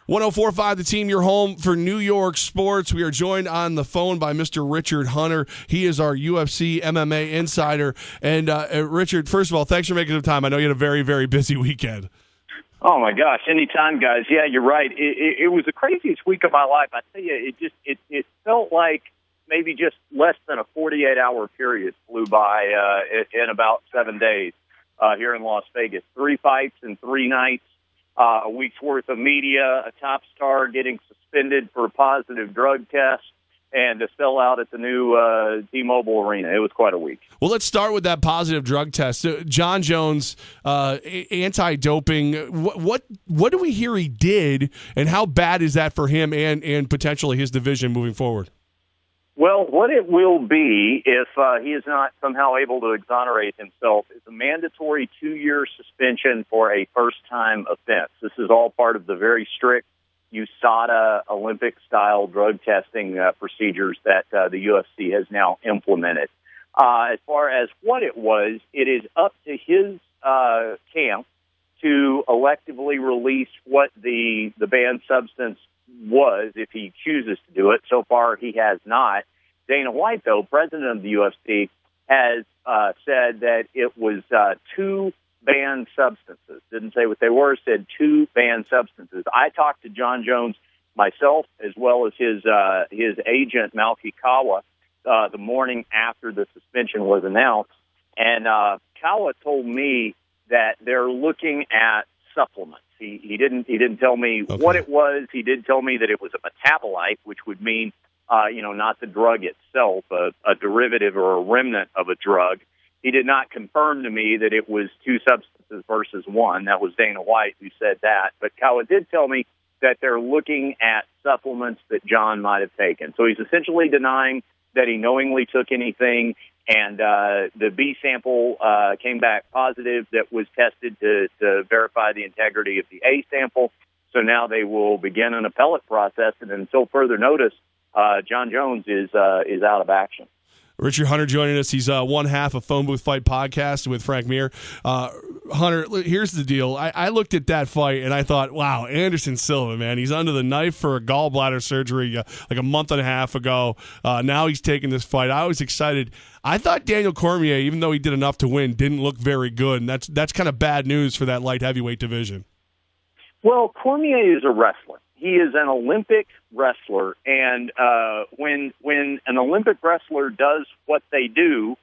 1045 The Team, your home for New York sports. We are joined on the phone by Mr. Richard Hunter. He is our UFC MMA insider. And Richard, first of all, thanks for making some time. I know you had a very, very busy weekend. Oh my gosh, anytime, guys. Yeah, you're right. It was the craziest week of my life. I tell you, it felt like maybe just less than a 48-hour period flew by in about 7 days here in Las Vegas. 3 fights in 3 nights. A week's worth of media, a top star getting suspended for a positive drug test, and a sellout at the new T-Mobile Arena. It was quite a week. Well, let's start with that positive drug test. John Jones, anti-doping. What do we hear he did, and how bad is that for him and potentially his division moving forward? Well, what it will be if he is not somehow able to exonerate himself is a mandatory 2-year suspension for a first-time offense. This is all part of the very strict USADA Olympic-style drug testing procedures that the UFC has now implemented. As far as what it was, it is up to his camp to electively release what the banned substance was if he chooses to do it. So far, he has not. Dana White, though, president of the UFC, has said that it was 2 banned substances. Didn't say what they were, said 2 banned substances. I talked to John Jones myself, as well as his agent, Malki Kawa, the morning after the suspension was announced. And Kawa told me that they're looking at supplements. He didn't tell me what it was. He did tell me that it was a metabolite, which would mean, not the drug itself, a derivative or a remnant of a drug. He did not confirm to me that it was 2 substances versus 1. That was Dana White who said that. But Kawa did tell me that they're looking at supplements that John might have taken. So he's essentially denying that he knowingly took anything. And the B sample came back positive that was tested to verify the integrity of the A sample. So now they will begin an appellate process, and until further notice, John Jones is out of action. Richard Hunter joining us. He's one half of Phone Booth Fight podcast with Frank Mir. Hunter, here's the deal. I looked at that fight and I thought, wow, Anderson Silva, man, he's under the knife for a gallbladder surgery like a month and a half ago. Now he's taking this fight. I was excited. I thought Daniel Cormier, even though he did enough to win, didn't look very good, and that's kind of bad news for that light heavyweight division. Well, Cormier is a wrestler. He is an Olympic wrestler, and when an Olympic wrestler does what they do,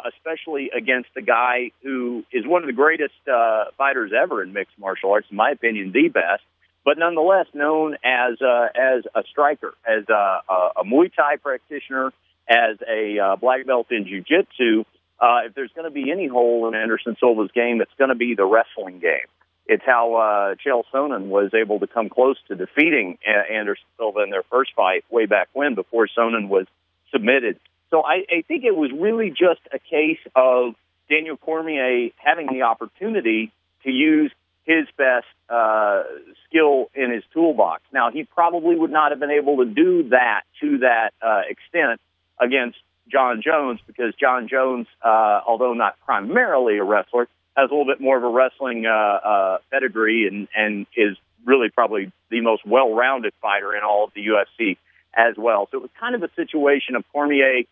especially against a guy who is one of the greatest fighters ever in mixed martial arts, in my opinion, the best, but nonetheless known as a striker, as a Muay Thai practitioner, as a black belt in jiu-jitsu, if there's going to be any hole in Anderson Silva's game, it's going to be the wrestling game. It's how Chael Sonnen was able to come close to defeating Anderson Silva in their first fight way back when, before Sonnen was submitted. So I think it was really just a case of Daniel Cormier having the opportunity to use his best skill in his toolbox. Now, he probably would not have been able to do that to that extent against John Jones, because John Jones, although not primarily a wrestler, has a little bit more of a wrestling pedigree and is really probably the most well-rounded fighter in all of the UFC as well. So it was kind of a situation of Cormier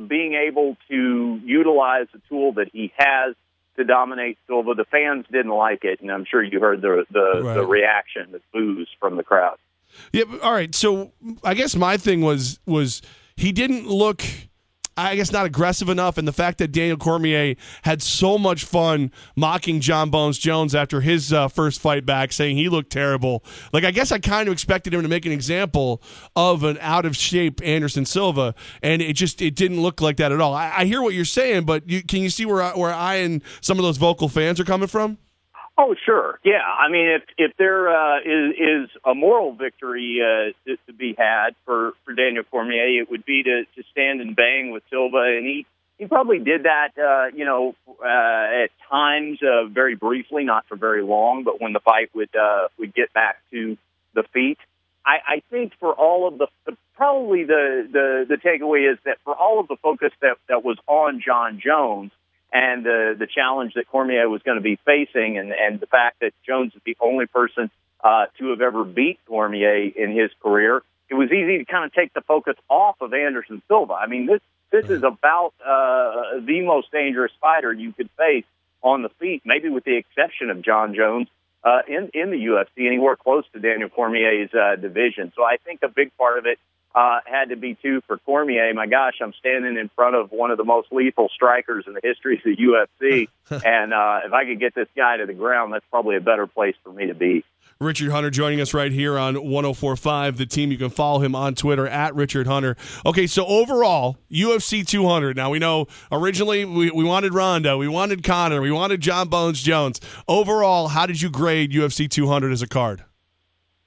being able to utilize the tool that he has to dominate Silva. The fans didn't like it, and I'm sure you heard the reaction, the boos from the crowd. Yeah, all right. So I guess my thing was he didn't look, I guess, not aggressive enough, and the fact that Daniel Cormier had so much fun mocking John Bones Jones after his first fight back, saying he looked terrible. Like, I guess I kind of expected him to make an example of an out-of-shape Anderson Silva, and it didn't look like that at all. I hear what you're saying, but can you see where I and some of those vocal fans are coming from? Oh, sure. Yeah. I mean, if there is a moral victory to be had for Daniel Cormier, it would be to stand and bang with Silva. And he probably did that, at times very briefly, not for very long, but when the fight would get back to the feet. I think for all of the takeaway is that for all of the focus that was on John Jones, and the challenge that Cormier was going to be facing, and the fact that Jones is the only person to have ever beat Cormier in his career. It was easy to kind of take the focus off of Anderson Silva. I mean, this is about the most dangerous fighter you could face on the feet, maybe with the exception of John Jones in the UFC, anywhere close to Daniel Cormier's division. So I think a big part of it had to be, too, for Cormier. My gosh, I'm standing in front of one of the most lethal strikers in the history of the UFC, and if I could get this guy to the ground, that's probably a better place for me to be. Richard Hunter joining us right here on 104.5 The Team. You can follow him on Twitter at Richard Hunter. Okay, so overall, UFC 200. Now, we know originally we wanted Ronda, we wanted Conor, we wanted John Bones Jones. Overall, how did you grade UFC 200 as a card?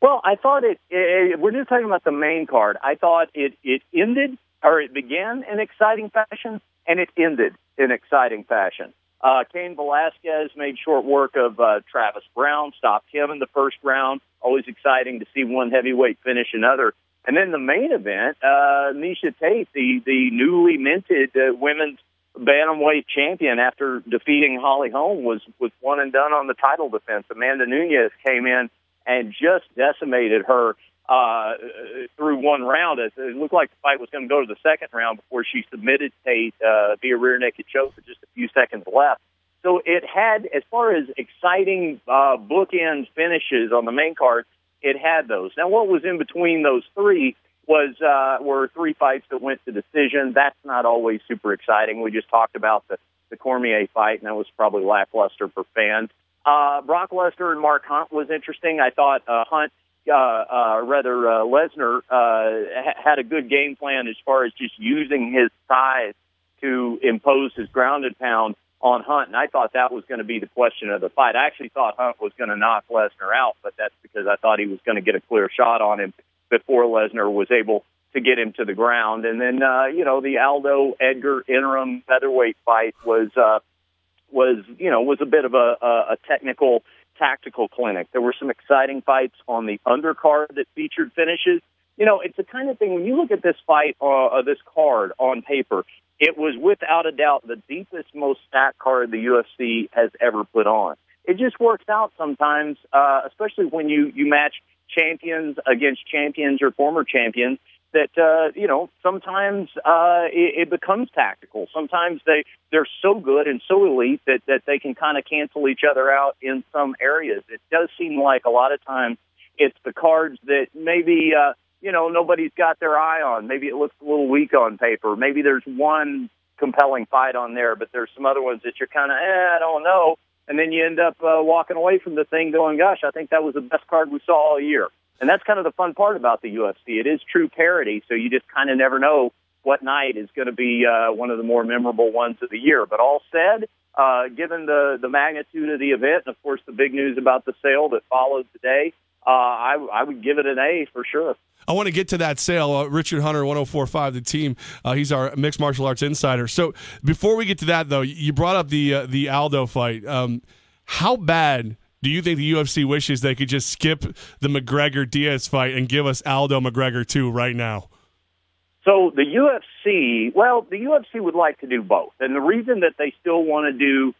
Well, I thought we're just talking about the main card. I thought it ended, or it began in exciting fashion, and it ended in exciting fashion. Cain Velasquez made short work of Travis Brown, stopped him in the first round. Always exciting to see one heavyweight finish another. And then the main event, Miesha Tate, the newly minted women's bantamweight champion after defeating Holly Holm, was one and done on the title defense. Amanda Nunes came in and just decimated her through one round. It looked like the fight was going to go to the second round before she submitted Tate via rear naked choke with just a few seconds left. So it had, as far as exciting bookend finishes on the main card, it had those. Now, what was in between those three were three fights that went to decision. That's not always super exciting. We just talked about the Cormier fight, and that was probably lackluster for fans. Brock Lesnar and Mark Hunt was interesting. I thought Lesnar had a good game plan as far as just using his size to impose his grounded pound on Hunt, and I thought that was going to be the question of the fight. I actually thought Hunt was going to knock Lesnar out, but that's because I thought he was going to get a clear shot on him before Lesnar was able to get him to the ground. And then, the Aldo-Edgar interim featherweight fight was a bit of a technical, tactical clinic. There were some exciting fights on the undercard that featured finishes. It's the kind of thing, when you look at this fight, this card on paper, it was without a doubt the deepest, most stacked card the UFC has ever put on. It just works out sometimes, especially when you match champions against champions or former champions, that, sometimes it becomes tactical. Sometimes they're so good and so elite that they can kind of cancel each other out in some areas. It does seem like a lot of times it's the cards that maybe, nobody's got their eye on. Maybe it looks a little weak on paper. Maybe there's one compelling fight on there, but there's some other ones that you're kind of, I don't know. And then you end up walking away from the thing going, gosh, I think that was the best card we saw all year. And that's kind of the fun part about the UFC. It is true parity, so you just kind of never know what night is going to be one of the more memorable ones of the year. But all said, given the magnitude of the event, and, of course, the big news about the sale that followed today, I would give it an A for sure. I want to get to that sale. Richard Hunter, 104.5 The Team. He's our mixed martial arts insider. So before we get to that, though, you brought up the Aldo fight. How bad do you think the UFC wishes they could just skip the McGregor-Diaz fight and give us Aldo-McGregor 2 right now? So the UFC would like to do both. And the reason that they still want to do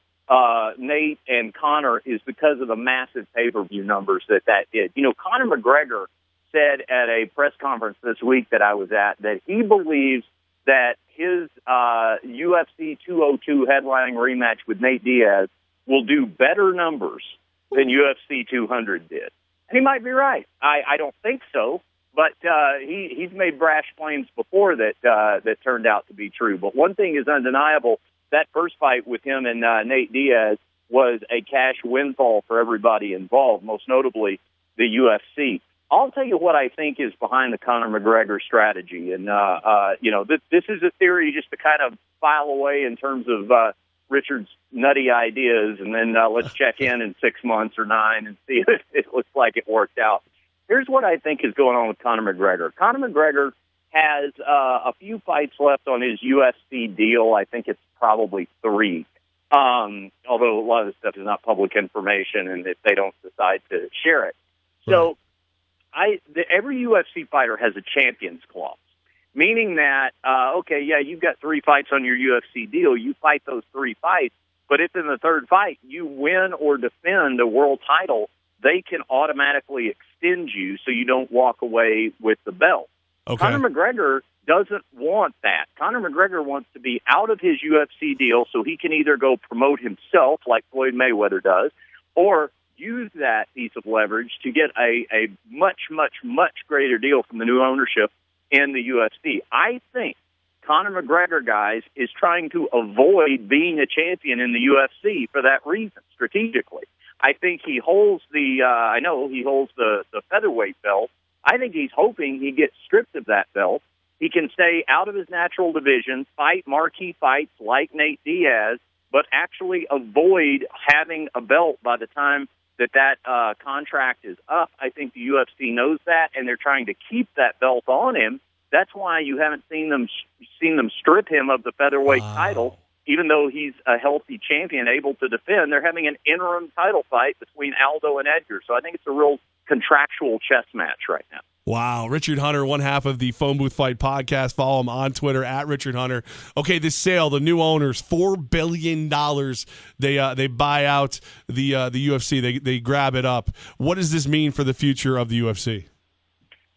Nate and Conor is because of the massive pay-per-view numbers that did. Conor McGregor said at a press conference this week that I was at that he believes that his UFC 202 headlining rematch with Nate Diaz will do better numbers than UFC 200 did. And he might be right. I don't think so, but he's made brash claims before that turned out to be true. But one thing is undeniable. That first fight with him and Nate Diaz was a cash windfall for everybody involved, most notably the UFC. I'll tell you what I think is behind the Conor McGregor strategy. And, this is a theory just to kind of file away in terms of Richard's nutty ideas, and then let's check in 6 months or 9 and see if it looks like it worked out. Here's what I think is going on with Conor McGregor. Conor McGregor has a few fights left on his UFC deal. I think it's probably 3, although a lot of this stuff is not public information, and if they don't decide to share it. So every UFC fighter has a champions clause, meaning that, you've got 3 fights on your UFC deal. You fight those 3 fights, but if in the third fight you win or defend a world title, they can automatically extend you so you don't walk away with the belt. Okay. Conor McGregor doesn't want that. Conor McGregor wants to be out of his UFC deal so he can either go promote himself like Floyd Mayweather does, or use that piece of leverage to get a much, much, much greater deal from the new ownership in the UFC. I think Conor McGregor, guys, is trying to avoid being a champion in the UFC for that reason, strategically. I think he holds I know he holds the featherweight belt. I think he's hoping he gets stripped of that belt. He can stay out of his natural division, fight marquee fights like Nate Diaz, but actually avoid having a belt by the time that contract is up. I think the UFC knows that, and they're trying to keep that belt on him. That's why you haven't seen them strip him of the featherweight title, even though he's a healthy champion able to defend. They're having an interim title fight between Aldo and Edgar. So I think it's a real contractual chess match right now. Wow. Richard Hunter, one half of the Phone Booth Fight podcast. Follow him on Twitter at Richard Hunter. Okay, this sale, the new owners, $4 billion. They buy out the UFC. They grab it up. What does this mean for the future of the UFC?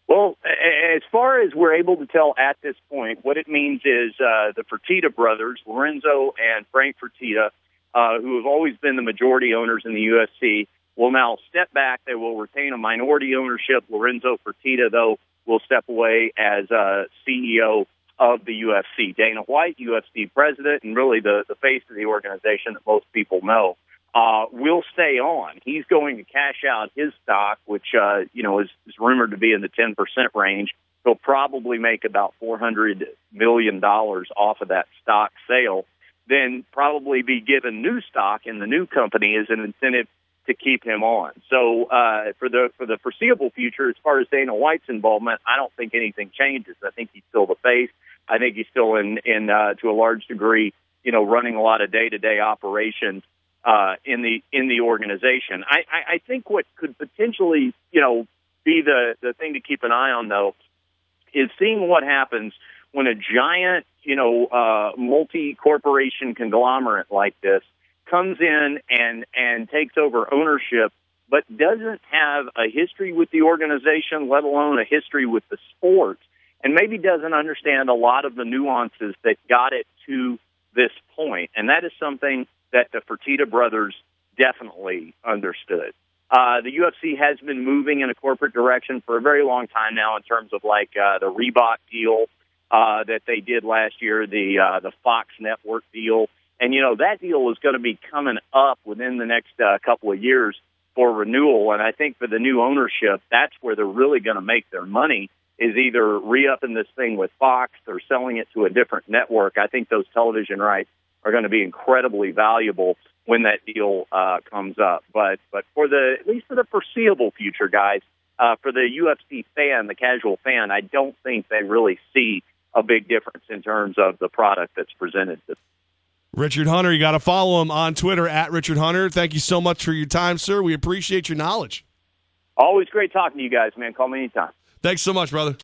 Well, as far as we're able to tell at this point, what it means is the Fertitta brothers, Lorenzo and Frank Fertitta, who have always been the majority owners in the UFC, will now step back. They will retain a minority ownership. Lorenzo Fertitta, though, will step away as CEO of the UFC. Dana White, UFC president, and really the face of the organization that most people know, will stay on. He's going to cash out his stock, which is rumored to be in the 10% range. He'll probably make about $400 million off of that stock sale, then probably be given new stock in the new company as an incentive to keep him on. So for the foreseeable future, as far as Dana White's involvement, I don't think anything changes. I think he's still the face. I think he's still in to a large degree, running a lot of day-to-day operations in the organization. I think what could potentially, be the thing to keep an eye on, though, is seeing what happens when a giant, multi-corporation conglomerate like this comes in and takes over ownership, but doesn't have a history with the organization, let alone a history with the sport, and maybe doesn't understand a lot of the nuances that got it to this point. And that is something that the Fertitta brothers definitely understood. The UFC has been moving in a corporate direction for a very long time now in terms of like the Reebok deal that they did last year, the Fox Network deal. And, that deal is going to be coming up within the next couple of years for renewal. And I think for the new ownership, that's where they're really going to make their money, is either re-upping this thing with Fox or selling it to a different network. I think those television rights are going to be incredibly valuable when that deal comes up. But for at least for the foreseeable future, guys, for the UFC fan, the casual fan, I don't think they really see a big difference in terms of the product that's presented to them. Richard Hunter, you got to follow him on Twitter at Richard Hunter. Thank you so much for your time, sir. We appreciate your knowledge. Always great talking to you guys, man. Call me anytime. Thanks so much, brother.